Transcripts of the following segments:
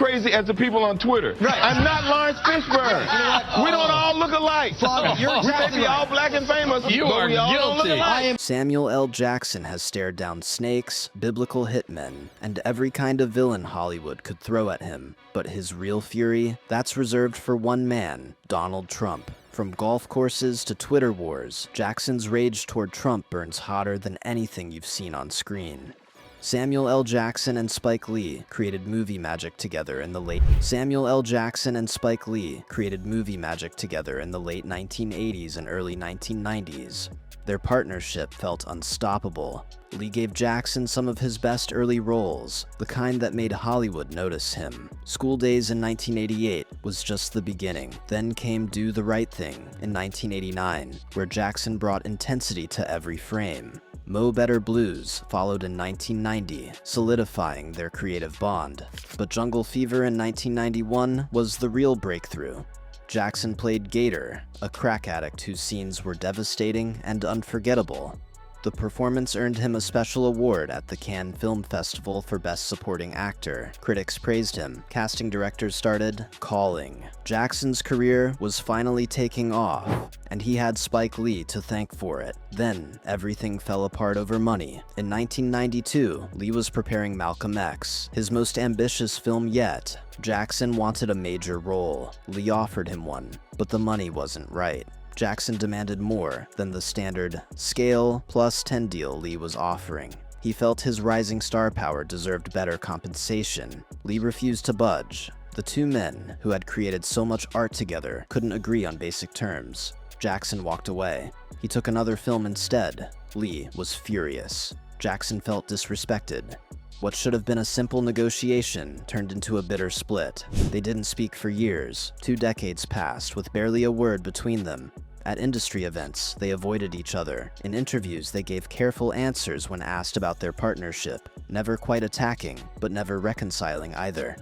crazy as the people on Twitter. Right. I'm not Lawrence Fishburne. You know what? We don't all look alike. Father, you're We may exactly be right. all black and famous, You but are we all don't look guilty. alike. Samuel L. Jackson has stared down snakes, biblical hitmen, and every kind of villain Hollywood could throw at him. But his real fury, that's reserved for one man, Donald Trump. From golf courses to Twitter wars, Jackson's rage toward Trump burns hotter than anything you've seen on screen. Samuel L. Jackson and Spike Lee created movie magic together in the late 1980s and early 1990s. Their partnership felt unstoppable. Lee gave Jackson some of his best early roles, the kind that made Hollywood notice him. School Days in 1988 was just the beginning. Then came Do the Right Thing in 1989, where Jackson brought intensity to every frame. Mo Better Blues followed in 1990, solidifying their creative bond. But Jungle Fever in 1991 was the real breakthrough. Jackson played Gator, a crack addict whose scenes were devastating and unforgettable. The performance earned him a special award at the Cannes Film Festival for Best Supporting Actor. Critics praised him. Casting directors started calling. Jackson's career was finally taking off, and he had Spike Lee to thank for it. Then, everything fell apart over money. In 1992, Lee was preparing Malcolm X, his most ambitious film yet. Jackson wanted a major role. Lee offered him one, but the money wasn't right. Jackson demanded more than the standard scale plus 10 deal Lee was offering. He felt his rising star power deserved better compensation. Lee refused to budge. The two men, who had created so much art together, couldn't agree on basic terms. Jackson walked away. He took another film instead. Lee was furious. Jackson felt disrespected. What should have been a simple negotiation turned into a bitter split. They didn't speak for years. 2 decades passed with barely a word between them. At industry events, they avoided each other. In interviews, they gave careful answers when asked about their partnership, never quite attacking, but never reconciling either.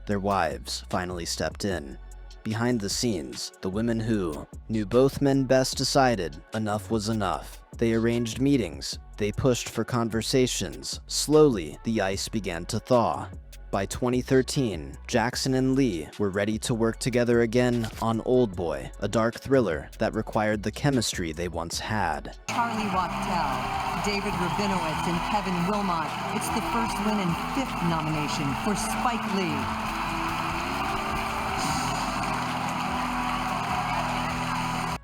Their wives finally stepped in. Behind the scenes, the women who knew both men best decided enough was enough. They arranged meetings. They pushed for conversations. Slowly, the ice began to thaw. By 2013, Jackson and Lee were ready to work together again on Old Boy, a dark thriller that required the chemistry they once had. Charlie Wachtell, David Rabinowitz, and Kevin Wilmot. It's the first win and 5th nomination for Spike Lee.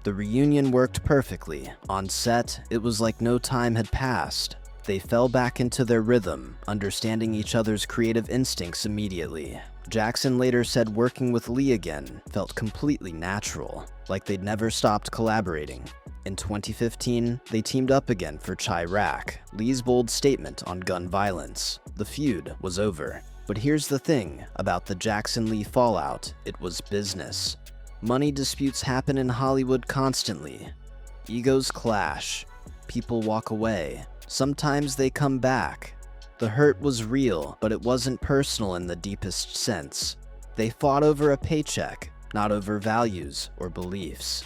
The reunion worked perfectly. On set, it was like no time had passed. They fell back into their rhythm, understanding each other's creative instincts immediately. Jackson later said working with Lee again felt completely natural, like they'd never stopped collaborating. In 2015, they teamed up again for Chirac, Lee's bold statement on gun violence. The feud was over. But here's the thing about the Jackson-Lee fallout, it was business. Money disputes happen in Hollywood constantly. Egos clash. People walk away. Sometimes they come back. The hurt was real, but it wasn't personal in the deepest sense. They fought over a paycheck, not over values or beliefs.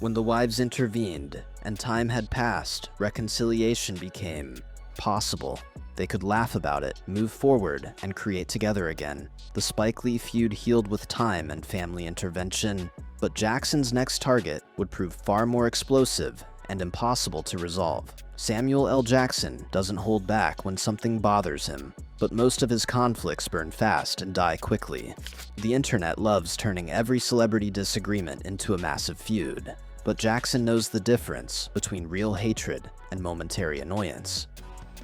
When the wives intervened and time had passed, reconciliation became possible. They could laugh about it, move forward, and create together again. The Spike Lee feud healed with time and family intervention, but Jackson's next target would prove far more explosive and impossible to resolve. Samuel L. Jackson doesn't hold back when something bothers him, but most of his conflicts burn fast and die quickly. The internet loves turning every celebrity disagreement into a massive feud, but Jackson knows the difference between real hatred and momentary annoyance.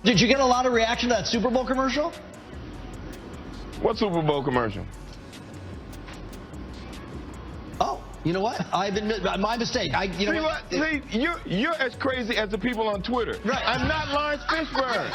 Did you get a lot of reaction to that Super Bowl commercial? What Super Bowl commercial? Oh, you know what? I've been my mistake. See what? See, you're as crazy as the people on Twitter. Right. I'm not Lawrence Fishburne.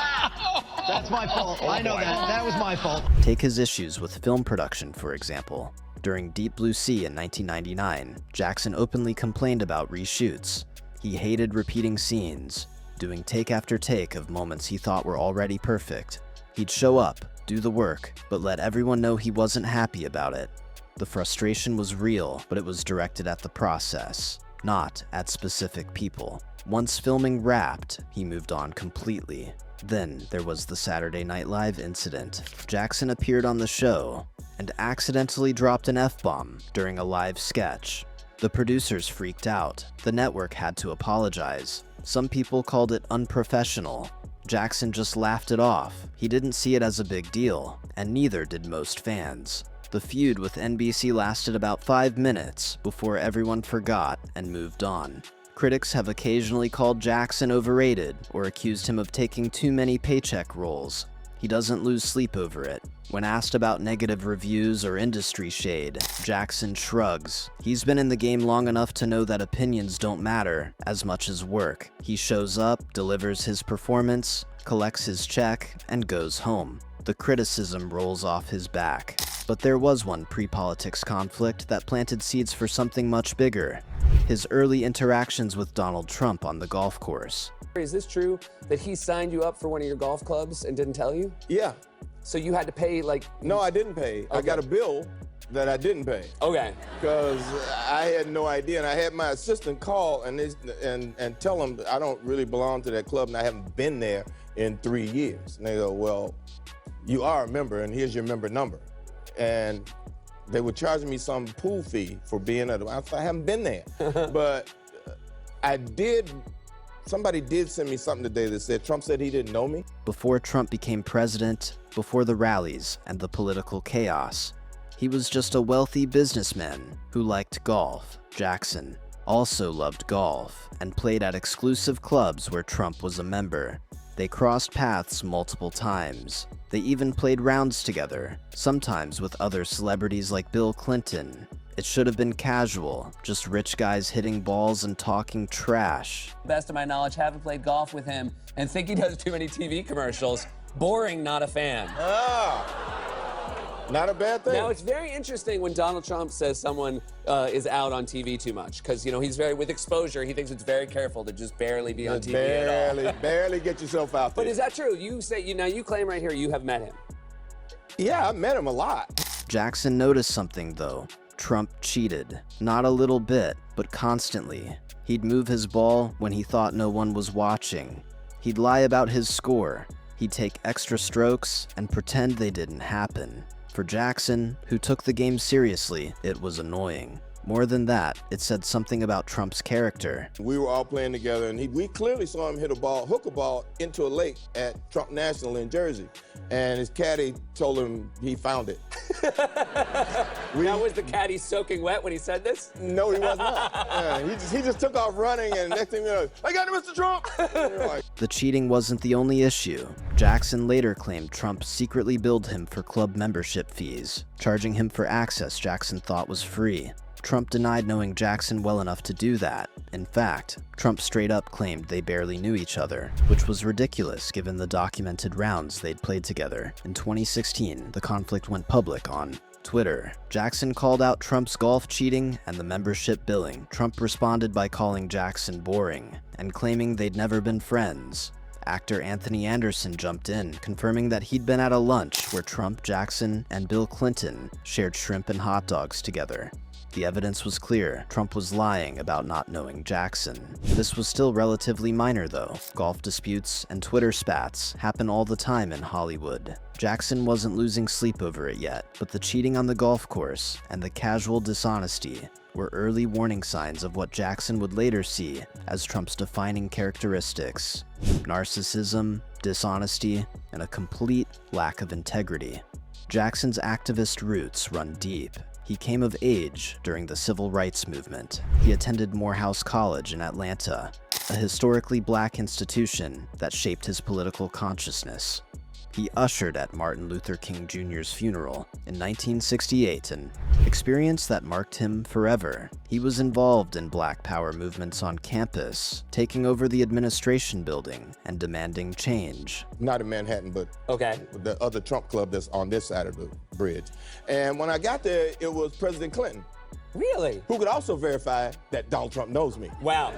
That's my fault. I know that. That was my fault. Take his issues with film production, for example. During Deep Blue Sea in 1999, Jackson openly complained about reshoots. He hated repeating scenes, doing take after take of moments he thought were already perfect. He'd show up, do the work, but let everyone know he wasn't happy about it. The frustration was real, but it was directed at the process, not at specific people. Once filming wrapped, he moved on completely. Then there was the Saturday Night Live incident. Jackson appeared on the show and accidentally dropped an F-bomb during a live sketch. The producers freaked out. The network had to apologize. Some people called it unprofessional. Jackson just laughed it off. He didn't see it as a big deal, and neither did most fans. The feud with NBC lasted about 5 minutes before everyone forgot and moved on. Critics have occasionally called Jackson overrated or accused him of taking too many paycheck roles. He doesn't lose sleep over it. When asked about negative reviews or industry shade, Jackson shrugs. He's been in the game long enough to know that opinions don't matter as much as work. He shows up, delivers his performance, collects his check, and goes home. The criticism rolls off his back. But there was one pre-politics conflict that planted seeds for something much bigger: his early interactions with Donald Trump on the golf course. Is this true that he signed you up for one of your golf clubs and didn't tell you? Yeah. So you had to pay, like... No, I didn't pay. Okay. I got a bill that I didn't pay. Okay. Because I had no idea, and I had my assistant call and tell him I don't really belong to that club and I haven't been there in 3 years. And they go, well, you are a member and here's your member number. And they were charging me some pool fee for being at I haven't been there. But I did... Somebody did send me something today that said Trump said he didn't know me. Before Trump became president, before the rallies and the political chaos, he was just a wealthy businessman who liked golf. Jackson also loved golf and played at exclusive clubs where Trump was a member. They crossed paths multiple times. They even played rounds together, sometimes with other celebrities like Bill Clinton. It should have been casual, just rich guys hitting balls and talking trash. Best of my knowledge, haven't played golf with him and think he does too many TV commercials. Boring, not a fan. Not a bad thing. Now, it's very interesting when Donald Trump says someone is out on TV too much, because, you know, he's very, with exposure, he thinks it's very careful to just barely be on TV at all. Barely get yourself out there. But is that true? You say, now you claim right here you have met him. Yeah, I met him a lot. Jackson noticed something, though. Trump cheated. Not a little bit, but constantly. He'd move his ball when he thought no one was watching. He'd lie about his score. He'd take extra strokes and pretend they didn't happen. For Jackson, who took the game seriously, it was annoying. More than that, it said something about Trump's character. We were all playing together, and we clearly saw him hook a ball into a lake at Trump National in Jersey. And his caddy told him he found it. Now, was the caddy soaking wet when he said this? No, he was not. Yeah, he just took off running, and next thing you know, I got it, Mr. Trump! The cheating wasn't the only issue. Jackson later claimed Trump secretly billed him for club membership fees, charging him for access Jackson thought was free. Trump denied knowing Jackson well enough to do that. In fact, Trump straight up claimed they barely knew each other, which was ridiculous given the documented rounds they'd played together. In 2016, the conflict went public on Twitter. Jackson called out Trump's golf cheating and the membership billing. Trump responded by calling Jackson boring and claiming they'd never been friends. Actor Anthony Anderson jumped in, confirming that he'd been at a lunch where Trump, Jackson, and Bill Clinton shared shrimp and hot dogs together. The evidence was clear. Trump was lying about not knowing Jackson. This was still relatively minor, though. Golf disputes and Twitter spats happen all the time in Hollywood. Jackson wasn't losing sleep over it yet, but the cheating on the golf course and the casual dishonesty were early warning signs of what Jackson would later see as Trump's defining characteristics: narcissism, dishonesty, and a complete lack of integrity. Jackson's activist roots run deep. He came of age during the civil rights movement. He attended Morehouse College in Atlanta, a historically black institution that shaped his political consciousness. He ushered at Martin Luther King Jr.'s funeral in 1968, an experience that marked him forever. He was involved in Black Power movements on campus, taking over the administration building and demanding change. Not in Manhattan, but the other Trump club that's on this side of the bridge. And when I got there, it was President Clinton. Really? Who could also verify that Donald Trump knows me. Wow.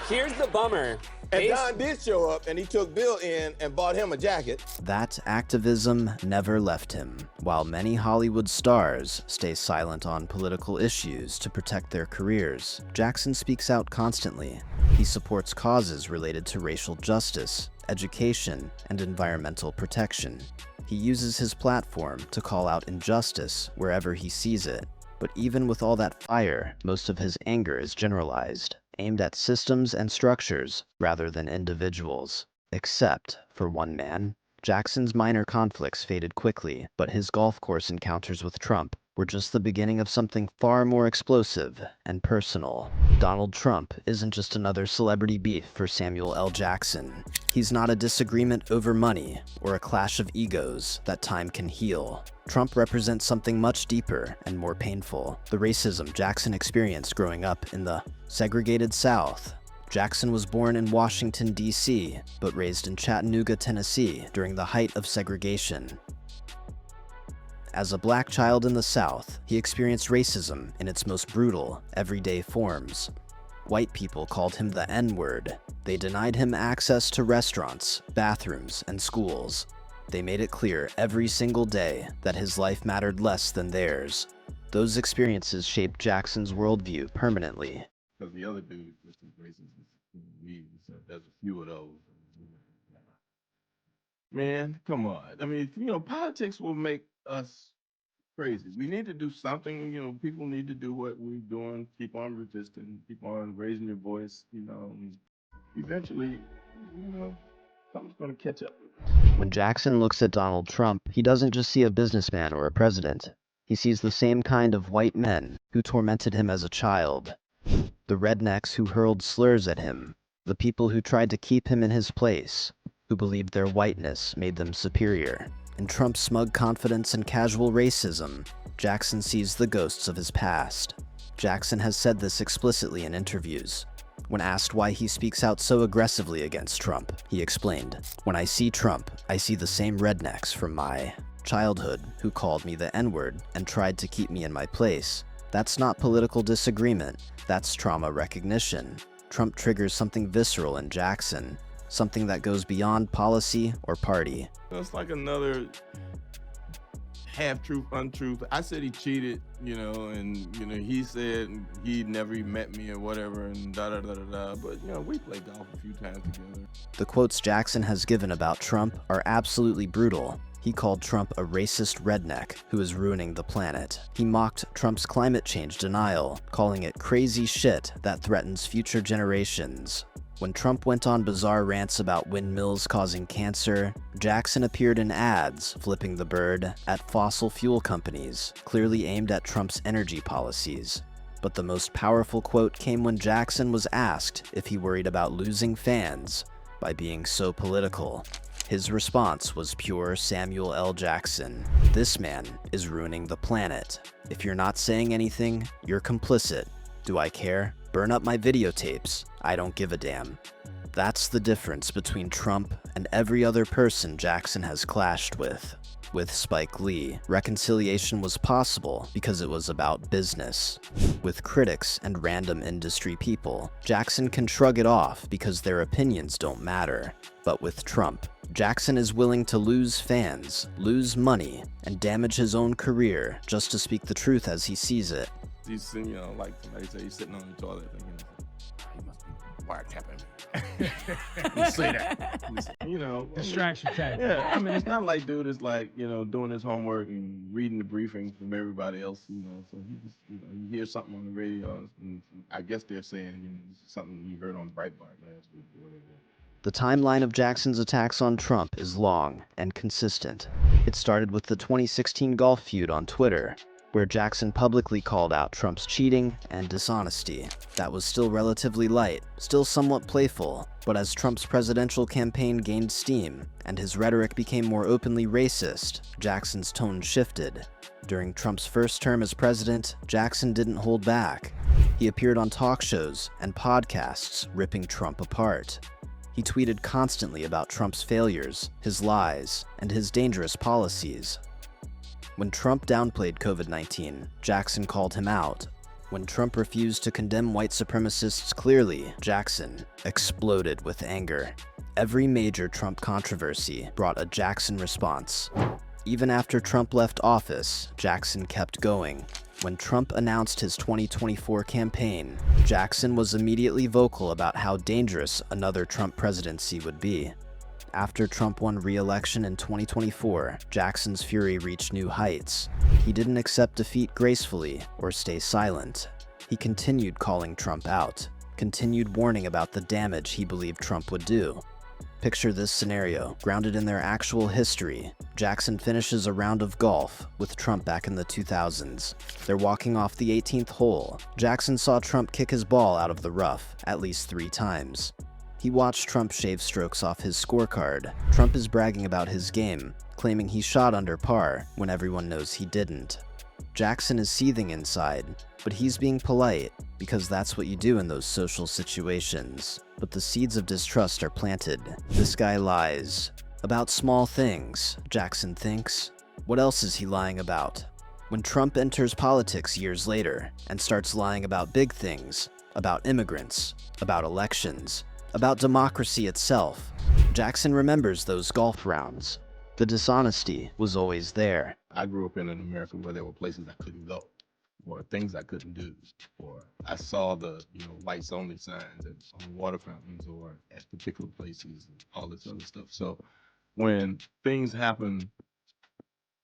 Here's the bummer. And Don did show up, and he took Bill in and bought him a jacket. That activism never left him. While many Hollywood stars stay silent on political issues to protect their careers, Jackson speaks out constantly. He supports causes related to racial justice, education, and environmental protection. He uses his platform to call out injustice wherever he sees it. But even with all that fire, most of his anger is generalized, aimed at systems and structures rather than individuals. Except for one man. Jackson's minor conflicts faded quickly, but his golf course encounters with Trump were just the beginning of something far more explosive and personal. Donald Trump isn't just another celebrity beef for Samuel L. Jackson. He's not a disagreement over money or a clash of egos that time can heal. Trump represents something much deeper and more painful. The racism Jackson experienced growing up in the segregated South. Jackson was born in Washington, D.C., but raised in Chattanooga, Tennessee during the height of segregation. As a black child in the South, he experienced racism in its most brutal, everyday forms. White people called him the N-word. They denied him access to restaurants, bathrooms, and schools. They made it clear every single day that his life mattered less than theirs. Those experiences shaped Jackson's worldview permanently. Because the other dude was some racist. There's a few of those. Man, come on. I mean, politics will make us crazy. We need to do something. People need to do what we're doing. Keep on resisting. Keep on raising your voice. Eventually, something's going to catch up. When Jackson looks at Donald Trump, he doesn't just see a businessman or a president. He sees the same kind of white men who tormented him as a child. The rednecks who hurled slurs at him. The people who tried to keep him in his place. Who believed their whiteness made them superior. In Trump's smug confidence and casual racism, Jackson sees the ghosts of his past. Jackson has said this explicitly in interviews. When asked why he speaks out so aggressively against Trump, he explained, "When I see Trump, I see the same rednecks from my childhood who called me the N-word and tried to keep me in my place. That's not political disagreement, that's trauma recognition." Trump triggers something visceral in Jackson, something that goes beyond policy or party. It's like another half-truth, untruth. I said he cheated, and, he said he never even met me or whatever, and da-da-da-da-da. But, we played golf a few times together. The quotes Jackson has given about Trump are absolutely brutal. He called Trump a racist redneck who is ruining the planet. He mocked Trump's climate change denial, calling it crazy shit that threatens future generations. When Trump went on bizarre rants about windmills causing cancer, Jackson appeared in ads flipping the bird at fossil fuel companies, clearly aimed at Trump's energy policies. But the most powerful quote came when Jackson was asked if he worried about losing fans by being so political. His response was pure Samuel L. Jackson. "This man is ruining the planet. If you're not saying anything, you're complicit. Do I care? Burn up my videotapes. I don't give a damn." That's the difference between Trump and every other person Jackson has clashed with. With Spike Lee, reconciliation was possible because it was about business. With critics and random industry people, Jackson can shrug it off because their opinions don't matter. But with Trump, Jackson is willing to lose fans, lose money, and damage his own career just to speak the truth as he sees it. He's, like somebody say, he's sitting on the toilet thinking, he must be wiretapping me. You say that. Distraction tag. Yeah, I mean, it's not like dude is like, doing his homework and reading the briefings from everybody else, so he just, you hear something on the radio, and I guess they're saying, something you heard on Breitbart last week or whatever. The timeline of Jackson's attacks on Trump is long and consistent. It started with the 2016 golf feud on Twitter, where Jackson publicly called out Trump's cheating and dishonesty. That was still relatively light, still somewhat playful, but as Trump's presidential campaign gained steam and his rhetoric became more openly racist, Jackson's tone shifted. During Trump's first term as president, Jackson didn't hold back. He appeared on talk shows and podcasts, ripping Trump apart. He tweeted constantly about Trump's failures, his lies, and his dangerous policies. When Trump downplayed COVID-19, Jackson called him out. When Trump refused to condemn white supremacists clearly, Jackson exploded with anger. Every major Trump controversy brought a Jackson response. Even after Trump left office, Jackson kept going. When Trump announced his 2024 campaign, Jackson was immediately vocal about how dangerous another Trump presidency would be. After Trump won re-election in 2024, Jackson's fury reached new heights. He didn't accept defeat gracefully or stay silent. He continued calling Trump out, continued warning about the damage he believed Trump would do. Picture this scenario, grounded in their actual history. Jackson finishes a round of golf with Trump back in the 2000s. They're walking off the 18th hole. Jackson saw Trump kick his ball out of the rough at least 3 times. He watched Trump shave strokes off his scorecard. Trump is bragging about his game, claiming he shot under par when everyone knows he didn't. Jackson is seething inside, but he's being polite because that's what you do in those social situations. But the seeds of distrust are planted. This guy lies. About small things, Jackson thinks. What else is he lying about? When Trump enters politics years later and starts lying about big things, about immigrants, about elections, about democracy itself, Jackson remembers those golf rounds. The dishonesty was always there. I grew up in an America where there were places I couldn't go, or things I couldn't do, or I saw the lights only signs on water fountains or at particular places and all this other stuff. So when things happen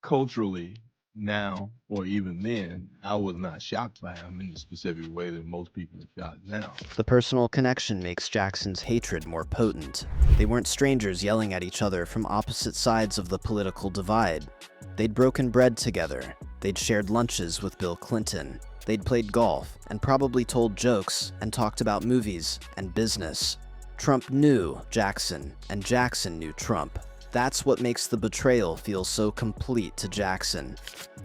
culturally now or even then, I was not shocked by them in the specific way that most people are shocked now. The personal connection makes Jackson's hatred more potent. They weren't strangers yelling at each other from opposite sides of the political divide. They'd broken bread together. They'd shared lunches with Bill Clinton. They'd played golf and probably told jokes and talked about movies and business. Trump knew Jackson, and Jackson knew Trump. That's what makes the betrayal feel so complete to Jackson.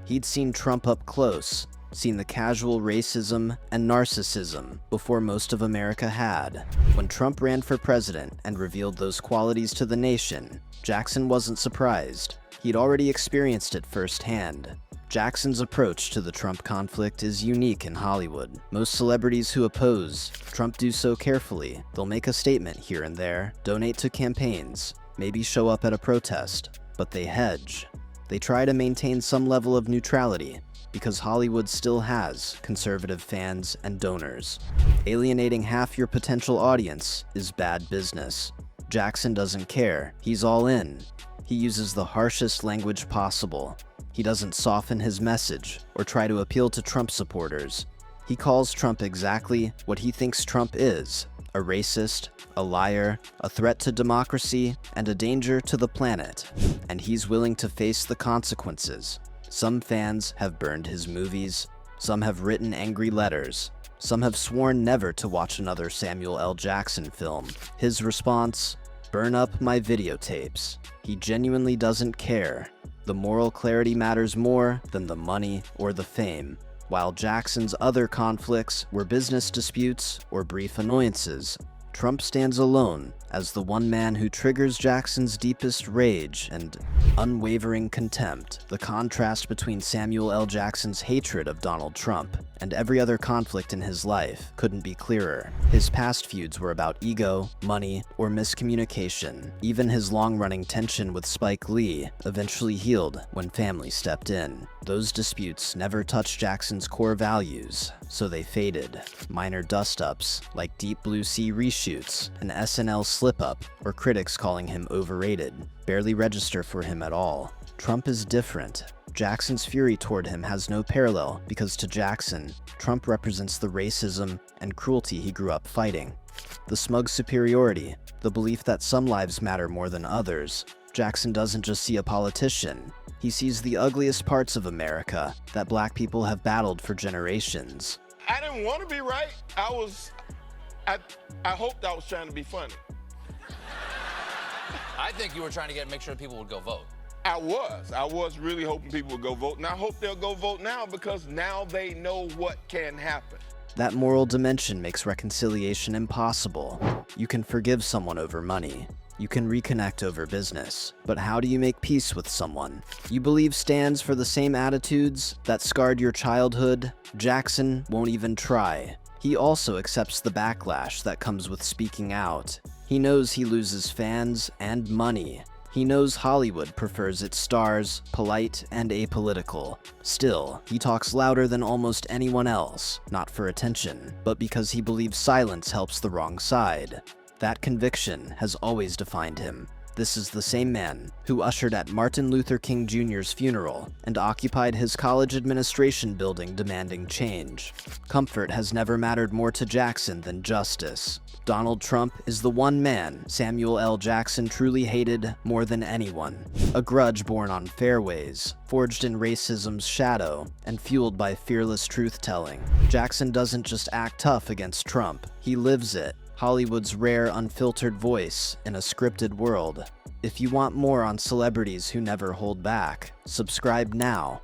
He'd seen Trump up close, seen the casual racism and narcissism before most of America had. When Trump ran for president and revealed those qualities to the nation, Jackson wasn't surprised. He'd already experienced it firsthand. Jackson's approach to the Trump conflict is unique in Hollywood. Most celebrities who oppose Trump do so carefully. They'll make a statement here and there, donate to campaigns, maybe show up at a protest, but they hedge. They try to maintain some level of neutrality because Hollywood still has conservative fans and donors. Alienating half your potential audience is bad business. Jackson doesn't care. He's all in. He uses the harshest language possible. He doesn't soften his message or try to appeal to Trump supporters. He calls Trump exactly what he thinks Trump is: a racist, a liar, a threat to democracy, and a danger to the planet. And he's willing to face the consequences. Some fans have burned his movies. Some have written angry letters. Some have sworn never to watch another Samuel L. Jackson film. His response: burn up my videotapes. He genuinely doesn't care. The moral clarity matters more than the money or the fame. While Jackson's other conflicts were business disputes or brief annoyances, Trump stands alone as the one man who triggers Jackson's deepest rage and unwavering contempt. The contrast between Samuel L. Jackson's hatred of Donald Trump and every other conflict in his life couldn't be clearer. His past feuds were about ego, money, or miscommunication. Even his long-running tension with Spike Lee eventually healed when family stepped in. Those disputes never touched Jackson's core values, so they faded. Minor dust-ups, like Deep Blue Sea reshoots, an SNL slip-up, or critics calling him overrated, barely register for him at all. Trump is different. Jackson's fury toward him has no parallel because to Jackson, Trump represents the racism and cruelty he grew up fighting. The smug superiority, the belief that some lives matter more than others. Jackson doesn't just see a politician. He sees the ugliest parts of America that black people have battled for generations. I didn't want to be right. I hoped I was trying to be funny. I think you were trying to make sure people would go vote. I was really hoping people would go vote, and I hope they'll go vote now because now they know what can happen. That moral dimension makes reconciliation impossible. You can forgive someone over money. You can reconnect over business. But how do you make peace with someone you believe stands for the same attitudes that scarred your childhood? Jackson won't even try. He also accepts the backlash that comes with speaking out. He knows he loses fans and money. He knows Hollywood prefers its stars polite and apolitical. Still, he talks louder than almost anyone else, not for attention, but because he believes silence helps the wrong side. That conviction has always defined him. This is the same man who ushered at Martin Luther King Jr.'s funeral and occupied his college administration building demanding change. Comfort has never mattered more to Jackson than justice. Donald Trump is the one man Samuel L. Jackson truly hated more than anyone. A grudge born on fairways, forged in racism's shadow, and fueled by fearless truth-telling. Jackson doesn't just act tough against Trump, he lives it. Hollywood's rare, unfiltered voice in a scripted world. If you want more on celebrities who never hold back, subscribe now.